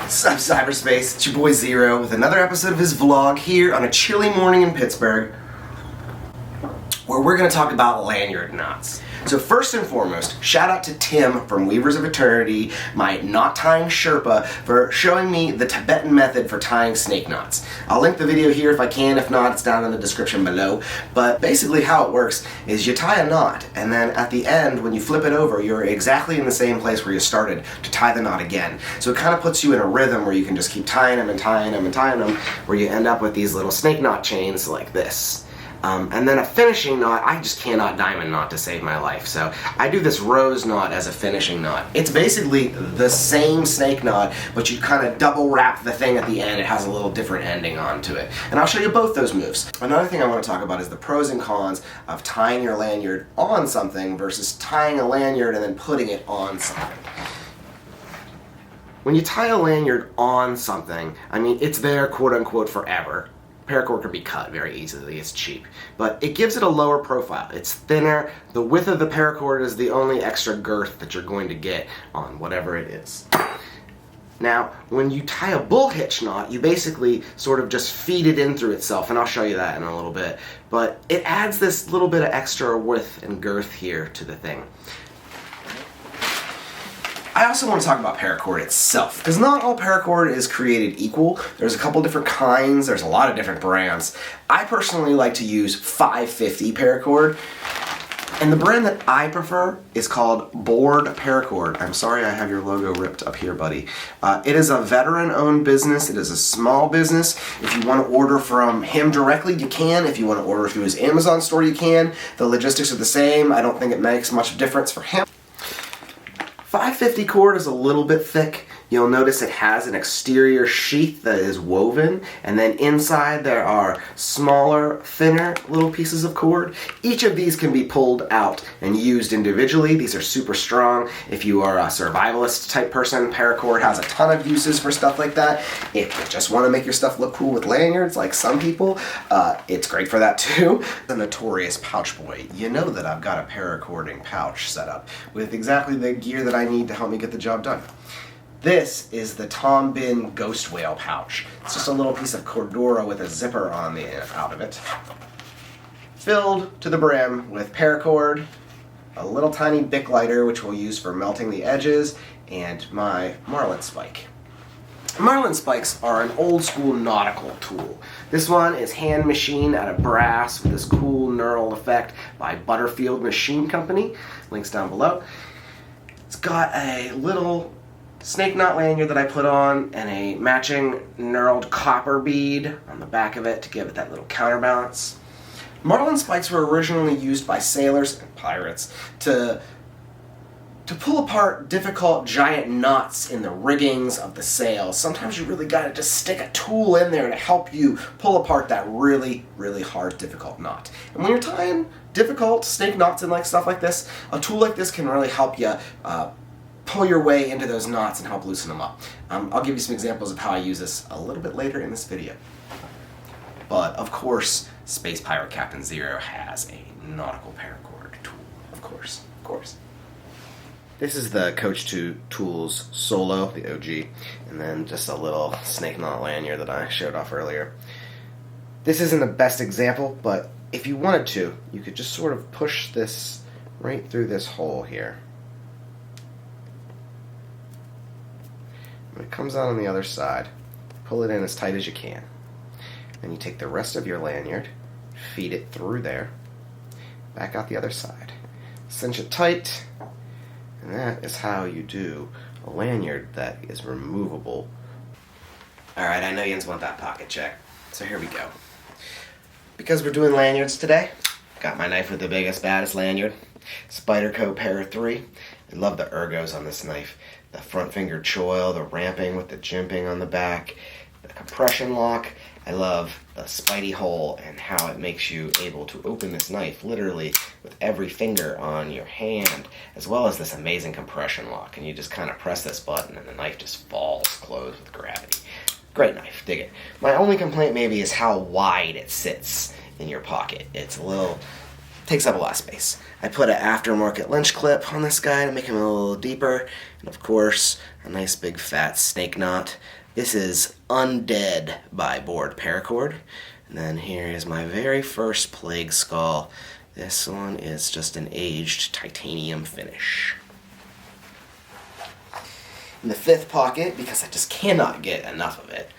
What's up, cyberspace? It's your boy Xero with another episode of his vlog here on a chilly morning in Pittsburgh, where we're going to talk about lanyard knots. So first and foremost, shout out to Tim from Weavers of Eternity, my knot tying Sherpa, for showing me the Tibetan method for tying snake knots. I'll link the video here if I can, if not, it's down in the description below. But basically how it works is you tie a knot, and then at the end, when you flip it over, you're exactly in the same place where you started to tie the knot again. So it kind of puts you in a rhythm where you can just keep tying them and tying them and tying them, where you end up with these little snake knot chains like this. And then a finishing knot, I just cannot diamond knot to save my life, so I do this rose knot as a finishing knot. It's basically the same snake knot, but you kind of double wrap the thing at the end. It has a little different ending onto it. And I'll show you both those moves. Another thing I want to talk about is the pros and cons of tying your lanyard on something versus tying a lanyard and then putting it on something. When you tie a lanyard on something, I mean, it's there quote-unquote forever. Paracord can be cut very easily, it's cheap. But it gives it a lower profile. It's thinner. The width of the paracord is the only extra girth that you're going to get on whatever it is. Now, when you tie a bull hitch knot, you basically sort of just feed it in through itself, and I'll show you that in a little bit. But it adds this little bit of extra width and girth here to the thing. I also want to talk about paracord itself, because not all paracord is created equal. There's a couple different kinds, there's a lot of different brands. I personally like to use 550 paracord, and the brand that I prefer is called Board Paracord. I'm sorry I have your logo ripped up here, buddy. It is a veteran-owned business. It is a small business. If you want to order from him directly, you can. If you want to order through his Amazon store, you can. The logistics are the same. I don't think it makes much difference for him. 550 cord is a little bit thick. You'll notice it has an exterior sheath that is woven, and then inside there are smaller, thinner little pieces of cord. Each of these can be pulled out and used individually. These are super strong. If you are a survivalist type person, paracord has a ton of uses for stuff like that. If you just want to make your stuff look cool with lanyards, like some people, it's great for that too. The notorious pouch boy. You know that I've got a paracording pouch set up with exactly the gear that I need to help me get the job done. This is the bihn ghost whale pouch. It's just a little piece of cordura with a zipper on the out of it. Filled to the brim with paracord, a little tiny Bic lighter which we'll use for melting the edges, and my marlin spike. Marlin spikes are an old school nautical tool. This one is hand machined out of brass with this cool knurled effect by Butterfield Machine Company. Links down below. It's got a little snake knot lanyard that I put on and a matching knurled copper bead on the back of it to give it that little counterbalance. Marlin spikes were originally used by sailors and pirates to pull apart difficult giant knots in the riggings of the sails. Sometimes you really gotta just stick a tool in there to help you pull apart that really, really hard, difficult knot. And when you're tying difficult snake knots and stuff like this, a tool like this can really help you pull your way into those knots and help loosen them up. I'll give you some examples of how I use this a little bit later in this video. But of course, Space Pirate Captain Xero has a nautical paracord tool. Of course. This is the Coach 2 Tools Solo, the OG, and then just a little snake knot lanyard that I showed off earlier. This isn't the best example, but if you wanted to, you could just sort of push this right through this hole here. When it comes out on the other side, pull it in as tight as you can. Then you take the rest of your lanyard, feed it through there, back out the other side. Cinch it tight, and that is how you do a lanyard that is removable. Alright, I know yous want that pocket check, so here we go. Because we're doing lanyards today, got my knife with the biggest, baddest lanyard, Spyderco Para 3. I love the ergos on this knife. The front finger choil, the ramping with the jimping on the back, the compression lock. I love the spidey hole and how it makes you able to open this knife literally with every finger on your hand, as well as this amazing compression lock. And you just kind of press this button and the knife just falls closed with gravity. Great knife, dig it. My only complaint maybe is how wide it sits in your pocket. It's a little takes up a lot of space. I put an aftermarket lynch clip on this guy to make him a little deeper, and of course, a nice big fat snake knot. This is Undead by Board Paracord. And then here is my very first Plague skull. This one is just an aged titanium finish. In the fifth pocket, because I just cannot get enough of it,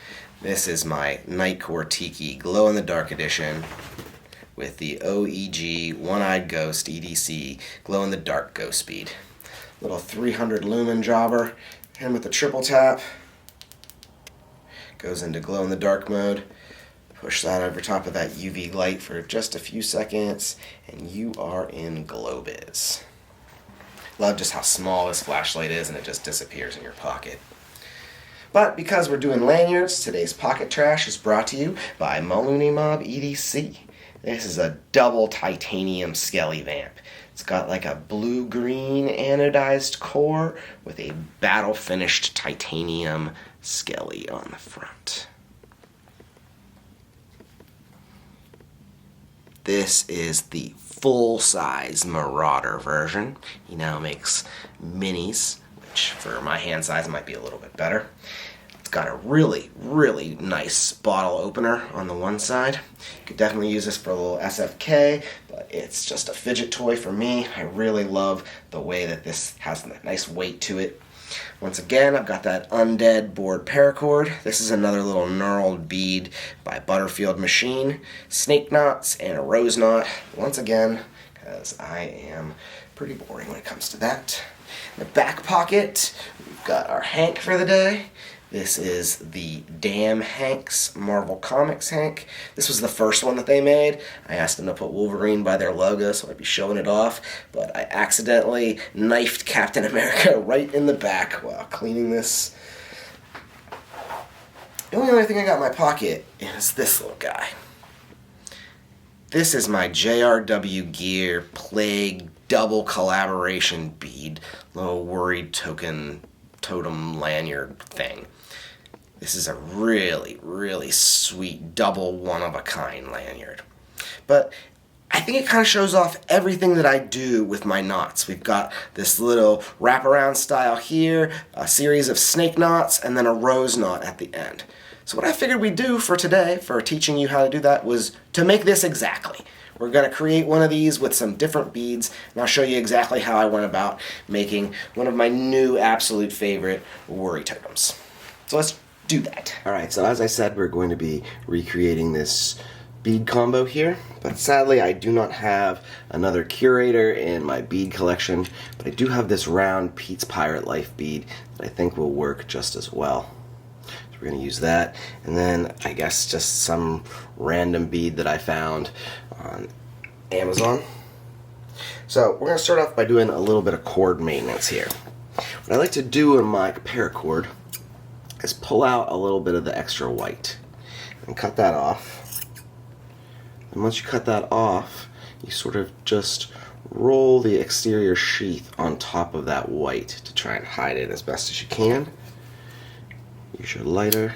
this is my Nitecore Tiki Glow in the Dark edition with the OEG One-Eyed Ghost EDC Glow in the Dark Ghost Bead. Little 300 lumen jobber, him with the triple tap. Goes into glow in the dark mode. Push that over top of that UV light for just a few seconds, and you are in glow biz. Love just how small this flashlight is, and it just disappears in your pocket. But because we're doing lanyards, today's pocket trash is brought to you by Maulini Mob EDC. This is a double titanium skelly vamp. It's got like a blue-green anodized core with a battle-finished titanium skelly on the front. This is the full-size Marauder version. He now makes minis, which for my hand size might be a little bit better. It's got a really, really nice bottle opener on the one side. You could definitely use this for a little SFK, but it's just a fidget toy for me. I really love the way that this has a nice weight to it. Once again, I've got that Undead Board Paracord. This is another little knurled bead by Butterfield Machine. Snake knots and a rose knot. Once again, because I am pretty boring when it comes to that. In the back pocket, we've got our Hank for the day. This is the Damn Hanks Marvel Comics Hank. This was the first one that they made. I asked them to put Wolverine by their logo, so I'd be showing it off, but I accidentally knifed Captain America right in the back while cleaning this. The only other thing I got in my pocket is this little guy. This is my JRW Gear Plague double collaboration bead, little worried token totem lanyard thing. This is a really, really sweet double one-of-a-kind lanyard. But I think it kind of shows off everything that I do with my knots. We've got this little wraparound style here, a series of snake knots, and then a rose knot at the end. So what I figured we'd do for today, for teaching you how to do that, was to make this exactly. We're going to create one of these with some different beads, and I'll show you exactly how I went about making one of my new absolute favorite worry totems. So let's do that. Alright, so as I said, we're going to be recreating this bead combo here, but sadly I do not have another curator in my bead collection, but I do have this round Pete's Pirate Life bead that I think will work just as well. So we're going to use that, and then I guess just some random bead that I found on Amazon. So we're going to start off by doing a little bit of cord maintenance here. What I like to do in my paracord is pull out a little bit of the extra white and cut that off. And once you cut that off, you sort of just roll the exterior sheath on top of that white to try and hide it as best as you can. Use your lighter,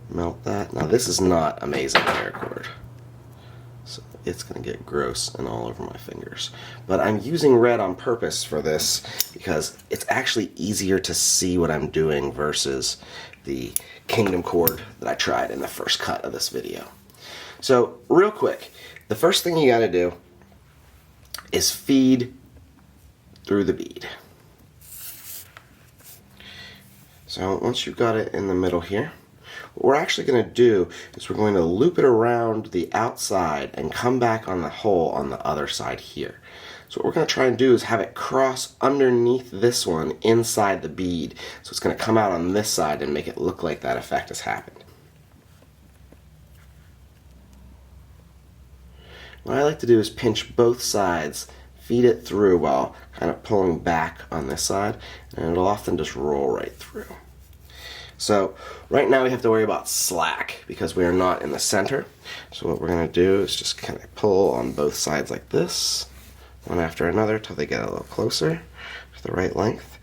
melt that. Now this is not amazing paracord, so it's going to get gross and all over my fingers. But I'm using red on purpose for this because it's actually easier to see what I'm doing versus the Kingdom cord that I tried in the first cut of this video. So real quick, the first thing you got to do is feed through the bead. So once you've got it in the middle here, what we're actually going to do is we're going to loop it around the outside and come back on the hole on the other side here. So what we're going to try and do is have it cross underneath this one inside the bead. So it's going to come out on this side and make it look like that effect has happened. What I like to do is pinch both sides, feed it through while kind of pulling back on this side, and it'll often just roll right through. So right now we have to worry about slack because we are not in the center. So what we're going to do is just kind of pull on both sides like this, one after another till they get a little closer to the right length.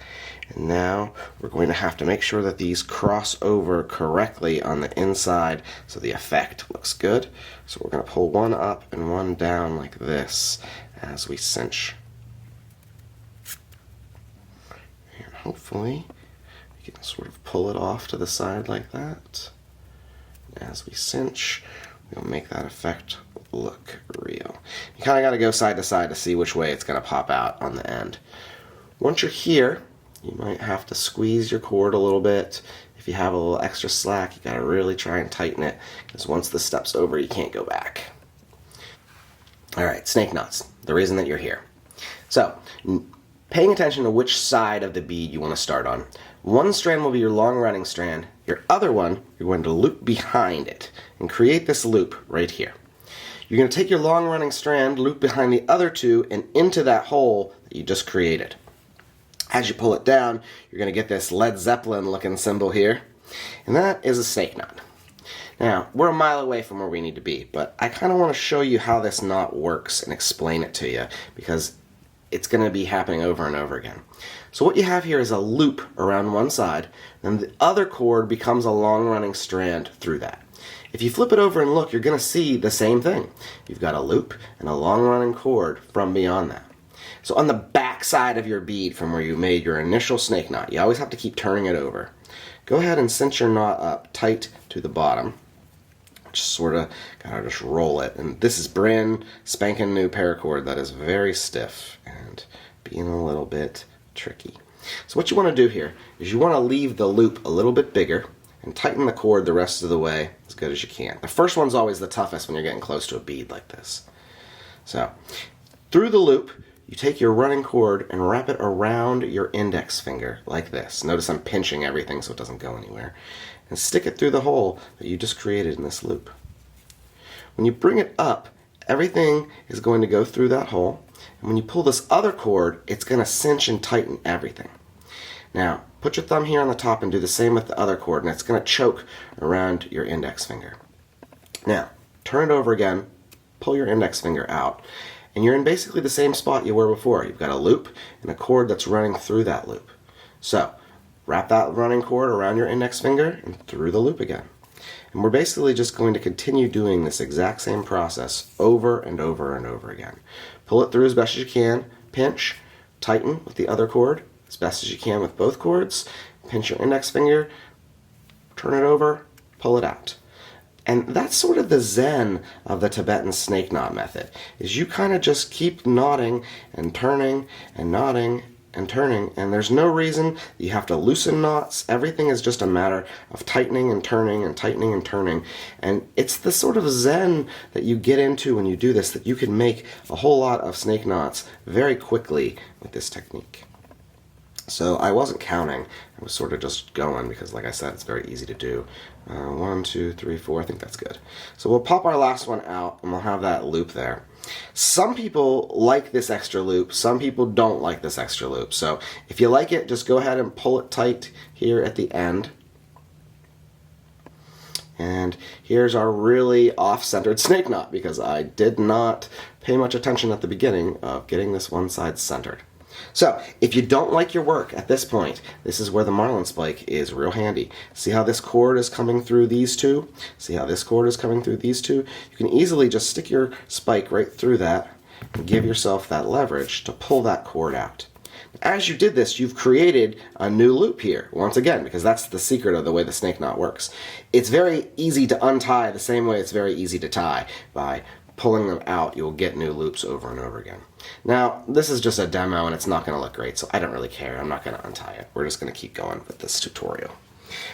And now we're going to have to make sure that these cross over correctly on the inside so the effect looks good. So we're going to pull one up and one down like this as we cinch. And hopefully we can sort of pull it off to the side like that. As we cinch, we'll make that effect look real. You kind of got to go side to side to see which way it's going to pop out on the end. Once you're here, you might have to squeeze your cord a little bit. If you have a little extra slack, you got to really try and tighten it, because once the step's over, you can't go back. Alright, snake knots, the reason that you're here. So, paying attention to which side of the bead you want to start on. One strand will be your long running strand. Your other one, you're going to loop behind it and create this loop right here. You're going to take your long running strand, loop behind the other two, and into that hole that you just created. As you pull it down, you're going to get this Led Zeppelin looking symbol here, and that is a snake knot. Now, we're a mile away from where we need to be, but I kind of want to show you how this knot works and explain it to you, because it's going to be happening over and over again. So what you have here is a loop around one side, and the other cord becomes a long running strand through that. If you flip it over and look, you're going to see the same thing. You've got a loop and a long running cord from beyond that. So on the back side of your bead from where you made your initial snake knot, you always have to keep turning it over. Go ahead and cinch your knot up tight to the bottom. Just sort of gotta just roll it. And this is brand spanking new paracord that is very stiff and being a little bit tricky. So what you want to do here is you want to leave the loop a little bit bigger and tighten the cord the rest of the way as good as you can. The first one's always the toughest when you're getting close to a bead like this. So through the loop, you take your running cord and wrap it around your index finger like this. Notice I'm pinching everything so it doesn't go anywhere. And stick it through the hole that you just created in this loop. When you bring it up, everything is going to go through that hole. And when you pull this other cord, it's going to cinch and tighten everything. Now, put your thumb here on the top and do the same with the other cord, and it's going to choke around your index finger. Now, turn it over again, pull your index finger out, and you're in basically the same spot you were before. You've got a loop and a cord that's running through that loop. So, wrap that running cord around your index finger and through the loop again. And we're basically just going to continue doing this exact same process over and over and over again. Pull it through as best as you can, pinch, tighten with the other cord as best as you can with both cords, pinch your index finger, turn it over, pull it out. And that's sort of the zen of the Tibetan snake knot method, is you kind of just keep knotting and turning and knotting and turning, and there's no reason you have to loosen knots. Everything is just a matter of tightening and turning and tightening and turning. And it's the sort of zen that you get into when you do this, that you can make a whole lot of snake knots very quickly with this technique. So I wasn't counting, I was sort of just going because, like I said, it's very easy to do. 1, 2, 3, 4, I think that's good. So we'll pop our last one out and we'll have that loop there. Some people like this extra loop, some people don't like this extra loop. So if you like it, just go ahead and pull it tight here at the end. And here's our really off-centered snake knot, because I did not pay much attention at the beginning of getting this one side centered. So, if you don't like your work at this point, this is where the marlin spike is real handy. See how this cord is coming through these two? See how this cord is coming through these two? You can easily just stick your spike right through that and give yourself that leverage to pull that cord out. As you did this, you've created a new loop here, once again, because that's the secret of the way the snake knot works. It's very easy to untie the same way it's very easy to tie. By pulling them out, you'll get new loops over and over again. Now, this is just a demo and it's not going to look great, so I don't really care. I'm not going to untie it. We're just going to keep going with this tutorial.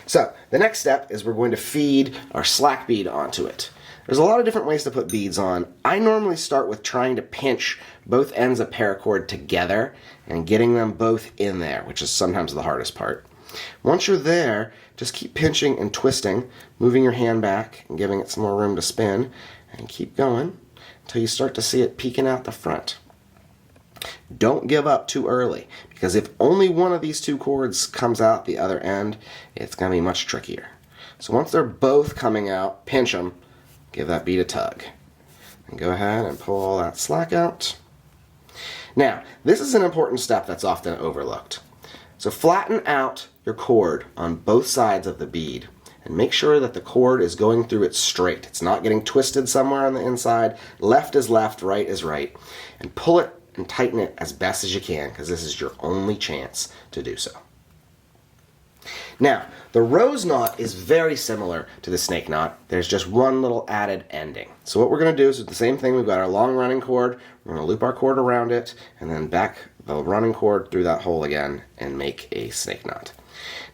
So, the next step is we're going to feed our slack bead onto it. There's a lot of different ways to put beads on. I normally start with trying to pinch both ends of paracord together and getting them both in there, which is sometimes the hardest part. Once you're there, just keep pinching and twisting, moving your hand back and giving it some more room to spin, and keep going until you start to see it peeking out the front. Don't give up too early, because if only one of these two cords comes out the other end, it's going to be much trickier. So once they're both coming out, pinch them, give that bead a tug, and go ahead and pull all that slack out. Now, this is an important step that's often overlooked. So flatten out your cord on both sides of the bead and make sure that the cord is going through it straight. It's not getting twisted somewhere on the inside. Left is left, right is right. And pull it and tighten it as best as you can, because this is your only chance to do so. Now, the rose knot is very similar to the snake knot. There's just one little added ending. So what we're going to do is the same thing. We've got our long running cord. We're going to loop our cord around it and then back the running cord through that hole again and make a snake knot.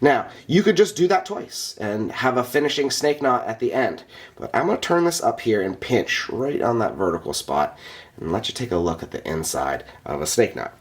Now, you could just do that twice and have a finishing snake knot at the end. But I'm going to turn this up here and pinch right on that vertical spot and let you take a look at the inside of a snake knot.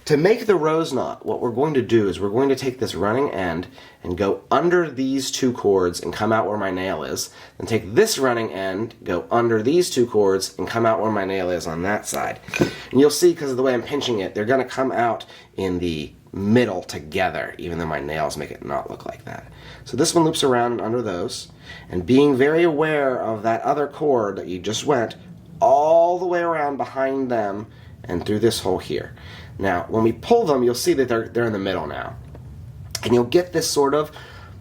To make the rose knot, what we're going to do is we're going to take this running end and go under these two cords and come out where my nail is. Then take this running end, go under these two cords and come out where my nail is on that side. And you'll see, because of the way I'm pinching it, they're going to come out in the middle together, even though my nails make it not look like that. So this one loops around under those, and being very aware of that other cord that you just went all the way around behind them and through this hole here. Now, when we pull them, you'll see that they're in the middle now. And you'll get this sort of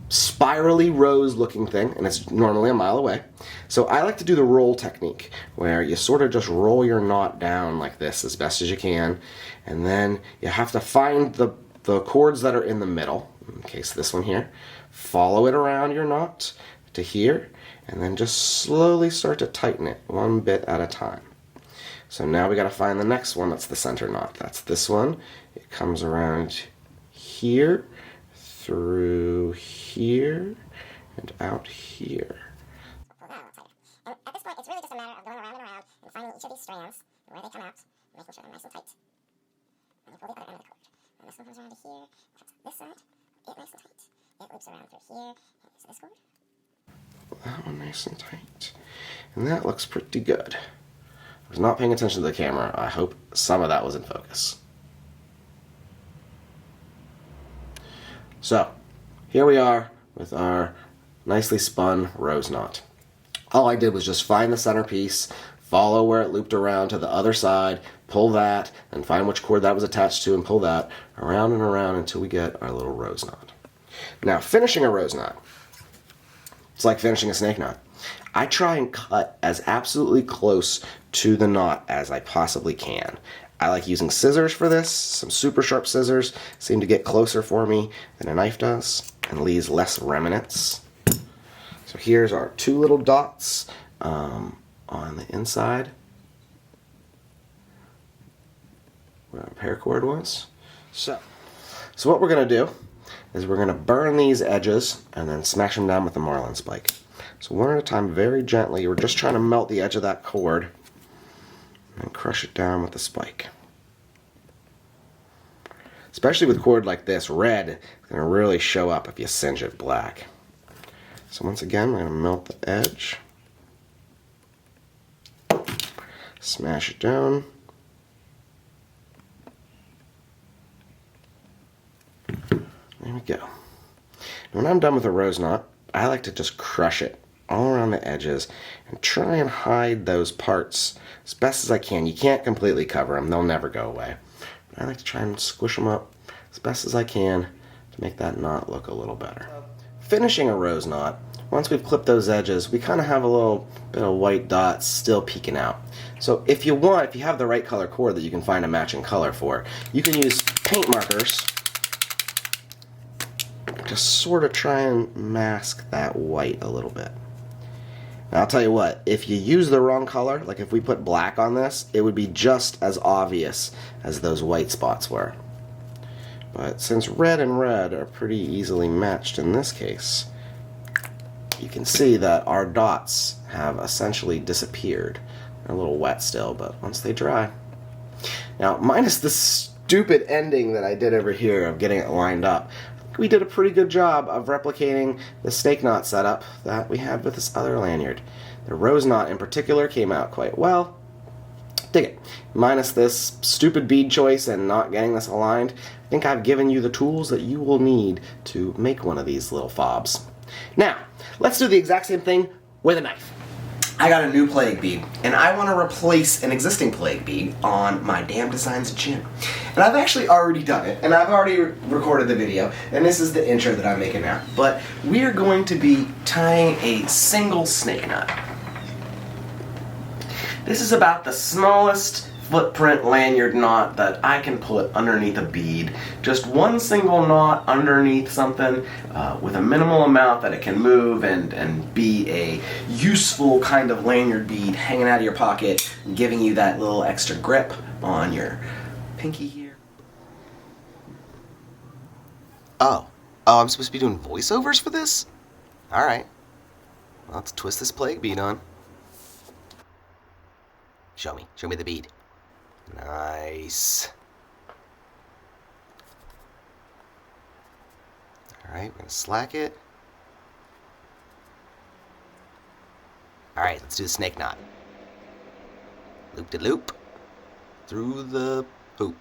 spirally rose looking thing, and it's normally a mile away. So I like to do the roll technique, where you sort of just roll your knot down like this as best as you can, and then you have to find the cords that are in the middle, in case this one here, follow it around your knot to here, and then just slowly start to tighten it one bit at a time. So now we got to find the next one that's the center knot. That's this one. It comes around here, through here, and out here. And at this point, it's really just a matter of going around and finding each of these strands, where they come out, making sure they're nice and tight. And you pull the other end of the cord. And this one comes around to here, comes this side, get nice and tight. It loops around through here, and this cord. That one nice and tight. And that looks pretty good. I was not paying attention to the camera. I hope some of that was in focus. So, here we are with our nicely spun rose knot. All I did was just find the center piece, follow where it looped around to the other side, pull that, and find which cord that was attached to and pull that around and around until we get our little rose knot. Now, finishing a rose knot, it's like finishing a snake knot. I try and cut as absolutely close to the knot as I possibly can. I like using scissors for this. Some super sharp scissors seem to get closer for me than a knife does and leaves less remnants. So here's our two little dots on the inside where our paracord was. So what we're going to do is we're going to burn these edges and then smash them down with the marlin spike. So one at a time, very gently. We're just trying to melt the edge of that cord and crush it down with the spike. Especially with cord like this, red is going to really show up if you singe it black. So once again, we're going to melt the edge, smash it down. There we go. When I'm done with a rose knot, I like to just crush it all around the edges and try and hide those parts as best as I can. You can't completely cover them, they'll never go away. But I like to try and squish them up as best as I can to make that knot look a little better. Finishing a rose knot, once we've clipped those edges, we kind of have a little bit of white dots still peeking out. So if you have the right color cord that you can find a matching color for, you can use paint markers to sort of try and mask that white a little bit. Now I'll tell you what, if you use the wrong color, like if we put black on this, it would be just as obvious as those white spots were. But since red and red are pretty easily matched in this case, you can see that our dots have essentially disappeared. They're a little wet still, but once they dry. Now, minus the stupid ending that I did over here of getting it lined up, we did a pretty good job of replicating the snake knot setup that we had with this other lanyard. The rose knot in particular came out quite well. Dig it. Minus this stupid bead choice and not getting this aligned, I think I've given you the tools that you will need to make one of these little fobs. Now, let's do the exact same thing with a knife. I got a new plague bead, and I want to replace an existing plague bead on my Damn Designs gym. And I've actually already done it, and I've already recorded the video, and this is the intro that I'm making now. But we are going to be tying a single snake knot. This is about the smallest footprint lanyard knot that I can put underneath a bead. Just one single knot underneath something with a minimal amount that it can move and be a useful kind of lanyard bead hanging out of your pocket, giving you that little extra grip on your pinky here. Oh, I'm supposed to be doing voiceovers for this? Alright. Well, let's twist this plague bead on. Show me the bead. Nice. Alright, we're gonna slack it. Alright, let's do the snake knot. Loop de loop. Through the hoop.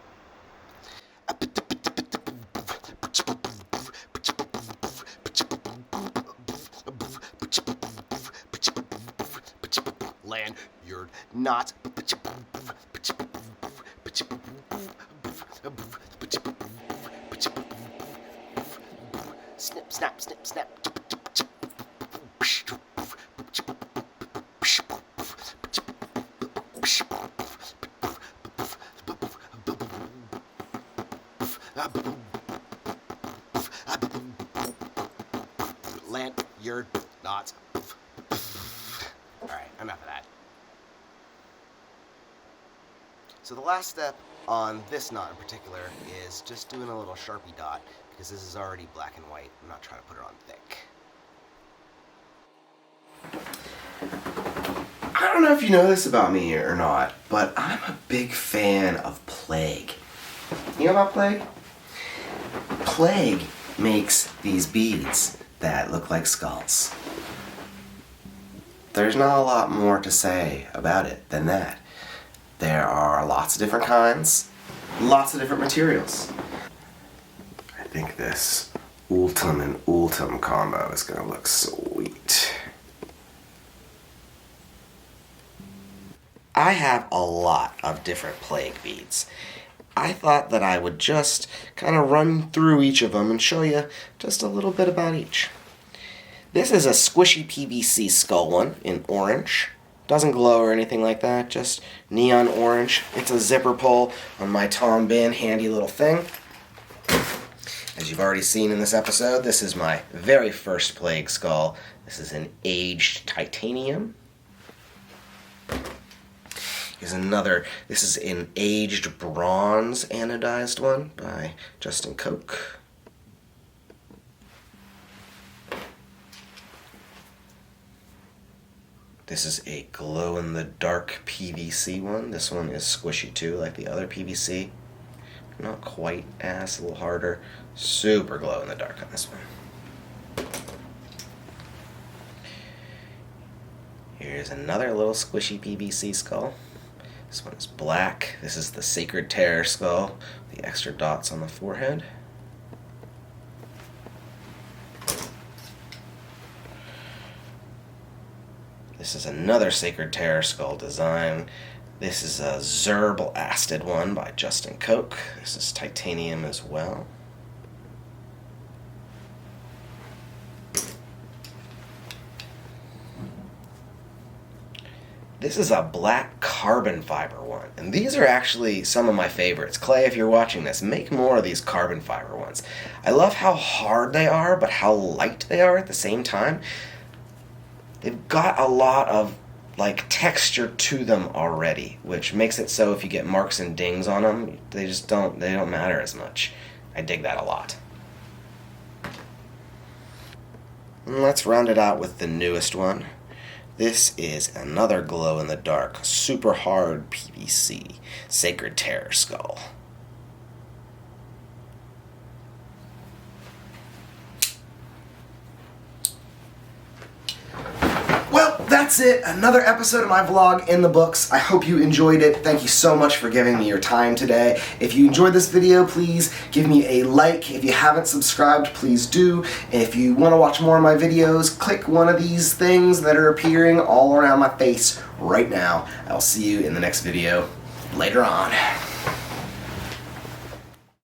Lanyard knot. Snip, snap, snip, snap. Lanyard knot. Alright, enough of that. So the last step on this knot in particular is just doing a little Sharpie dot, because this is already black and white. I'm not trying to put it on thick. I don't know if you know this about me or not, but I'm a big fan of Plague. You know about Plague? Plague makes these beads that look like skulls. There's not a lot more to say about it than that. There are lots of different kinds, lots of different materials. I think this ultim and ultim combo is going to look sweet. I have a lot of different plague beads. I thought that I would just kind of run through each of them and show you just a little bit about each. This is a squishy PVC skull one in orange. Doesn't glow or anything like that, just neon orange. It's a zipper pull on my Tom Bihn handy little thing. As you've already seen in this episode, this is my very first plague skull. This is an aged titanium. Here's another, this is an aged bronze anodized one by Justin Koch. This is a glow-in-the-dark PVC one. This one is squishy too, like the other PVC. Not quite as, a little harder. Super glow-in-the-dark on this one. Here's another little squishy PVC skull. This one is black. This is the Sacred Terror skull, the extra dots on the forehead. This is another Sacred Terror skull design. This is a xero one by Justin Koch. This is titanium as well. This is a black carbon fiber one. And these are actually some of my favorites. Clay, if you're watching this, make more of these carbon fiber ones. I love how hard they are, but how light they are at the same time. They've got a lot of like texture to them already, which makes it so if you get marks and dings on them, they don't matter as much. I dig that a lot. And let's round it out with the newest one. This is another glow-in-the-dark, super hard PVC Sacred Terror skull. Well, So that's it, another episode of my vlog in the books. I hope you enjoyed it. Thank you so much for giving me your time today. If you enjoyed this video, please give me a like. If you haven't subscribed, please do. If you want to watch more of my videos, click one of these things that are appearing all around my face right now. I'll see you in the next video later on.